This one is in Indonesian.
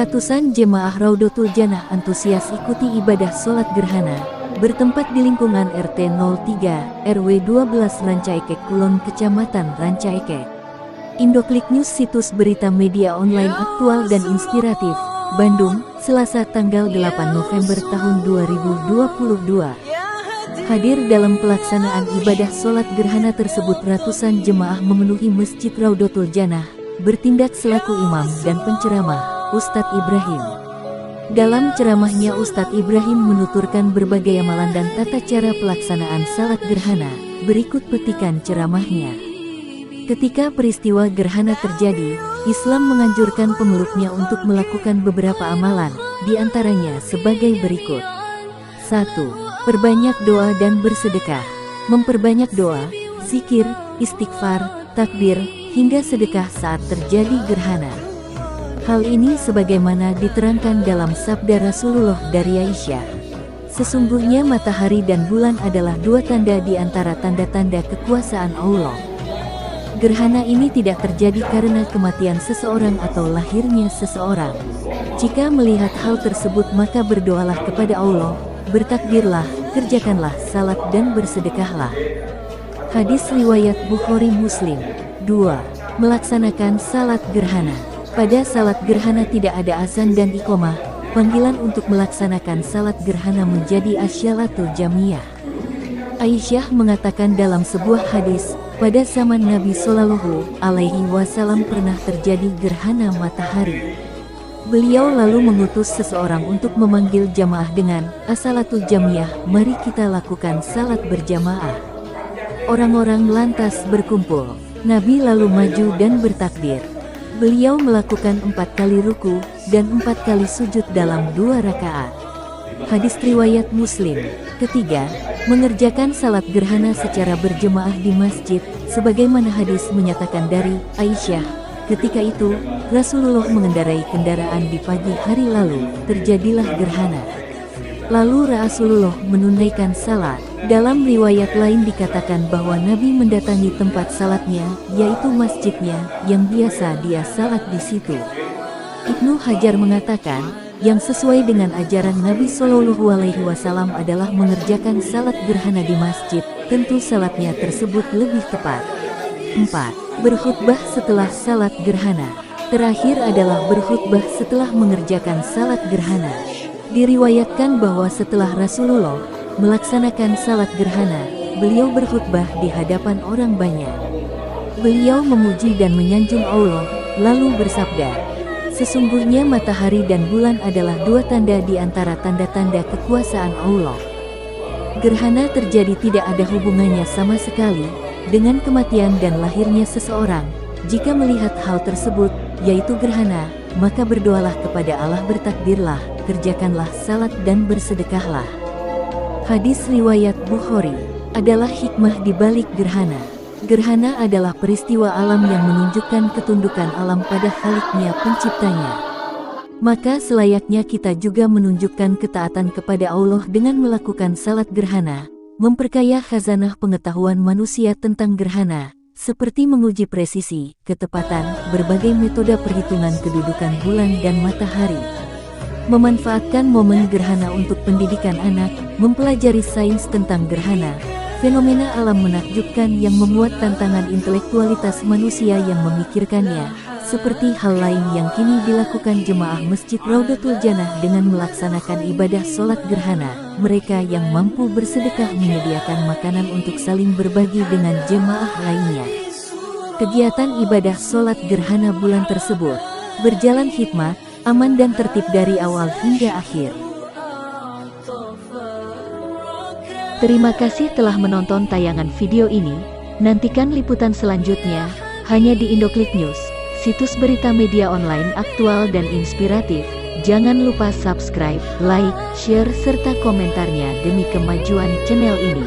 Ratusan jemaah Raudatul Jannah antusias ikuti ibadah sholat gerhana, bertempat di lingkungan RT 03, RW 12 Rancaekek Kulon, Kecamatan Rancaekek. Indoklik News, situs berita media online aktual dan inspiratif, Bandung, Selasa tanggal 8 November tahun 2022. Hadir dalam pelaksanaan ibadah sholat gerhana tersebut, ratusan jemaah memenuhi Masjid Raudatul Jannah, bertindak selaku imam dan penceramah, Ustadz Ibrahim. Dalam ceramahnya, Ustadz Ibrahim menuturkan berbagai amalan dan tata cara pelaksanaan salat gerhana. Berikut petikan ceramahnya. Ketika peristiwa gerhana terjadi, Islam menganjurkan pemeluknya untuk melakukan beberapa amalan, di antaranya sebagai berikut. 1. Perbanyak doa dan bersedekah. Memperbanyak doa, zikir, istighfar, takbir, hingga sedekah saat terjadi gerhana. Hal ini sebagaimana diterangkan dalam sabda Rasulullah dari Aisyah. Sesungguhnya matahari dan bulan adalah dua tanda di antara tanda-tanda kekuasaan Allah. Gerhana ini tidak terjadi karena kematian seseorang atau lahirnya seseorang. Jika melihat hal tersebut, maka berdoalah kepada Allah, bertakbirlah, kerjakanlah salat dan bersedekahlah. Hadis riwayat Bukhari Muslim. 2. Melaksanakan salat gerhana. Pada salat gerhana tidak ada azan dan iqomah. Panggilan untuk melaksanakan salat gerhana menjadi asyalatul jamiyah. Aisyah mengatakan dalam sebuah hadis, pada zaman Nabi Shallallahu Alaihi Wasallam pernah terjadi gerhana matahari. Beliau lalu mengutus seseorang untuk memanggil jamaah dengan as-salatul jamiyah, mari kita lakukan salat berjamaah. Orang-orang lantas berkumpul. Nabi lalu maju dan bertakbir. Beliau melakukan 4 kali ruku dan 4 kali sujud dalam 2 rakaat. Hadis riwayat Muslim. Ketiga, mengerjakan salat gerhana secara berjemaah di masjid, sebagaimana hadis menyatakan dari Aisyah. Ketika itu, Rasulullah mengendarai kendaraan di pagi hari lalu, terjadilah gerhana. Lalu Rasulullah menunaikan salat. Dalam riwayat lain dikatakan bahwa Nabi mendatangi tempat salatnya, yaitu masjidnya, yang biasa dia salat di situ. Ibnu Hajar mengatakan, yang sesuai dengan ajaran Nabi Shallallahu Alaihi Wasallam adalah mengerjakan salat gerhana di masjid. Tentu salatnya tersebut lebih tepat. 4. Berkhutbah setelah salat gerhana. Terakhir adalah berkhutbah setelah mengerjakan salat gerhana. Diriwayatkan bahwa setelah Rasulullah melaksanakan salat gerhana, beliau berkhutbah di hadapan orang banyak. Beliau memuji dan menyanjung Allah, lalu bersabda, sesungguhnya matahari dan bulan adalah dua tanda di antara tanda-tanda kekuasaan Allah. Gerhana terjadi tidak ada hubungannya sama sekali dengan kematian dan lahirnya seseorang. Jika melihat hal tersebut, yaitu gerhana, maka berdoalah kepada Allah, bertakbirlah, kerjakanlah salat dan bersedekahlah. Hadis riwayat Bukhari. Adalah hikmah di balik gerhana. Gerhana adalah peristiwa alam yang menunjukkan ketundukan alam pada Khaliknya, penciptanya. Maka selayaknya kita juga menunjukkan ketaatan kepada Allah dengan melakukan salat gerhana, memperkaya khazanah pengetahuan manusia tentang gerhana, seperti menguji presisi, ketepatan, berbagai metode perhitungan kedudukan bulan dan matahari. Memanfaatkan momen gerhana untuk pendidikan anak, mempelajari sains tentang gerhana, fenomena alam menakjubkan yang memuat tantangan intelektualitas manusia yang memikirkannya, seperti hal lain yang kini dilakukan jemaah Masjid Raudatul Jannah dengan melaksanakan ibadah sholat gerhana. Mereka yang mampu bersedekah menyediakan makanan untuk saling berbagi dengan jemaah lainnya. Kegiatan ibadah sholat gerhana bulan tersebut berjalan hikmat, aman dan tertib dari awal hingga akhir. Terima kasih telah menonton tayangan video ini. Nantikan liputan selanjutnya hanya di Indoklik News, situs berita media online aktual dan inspiratif. Jangan lupa subscribe, like, share serta komentarnya demi kemajuan channel ini.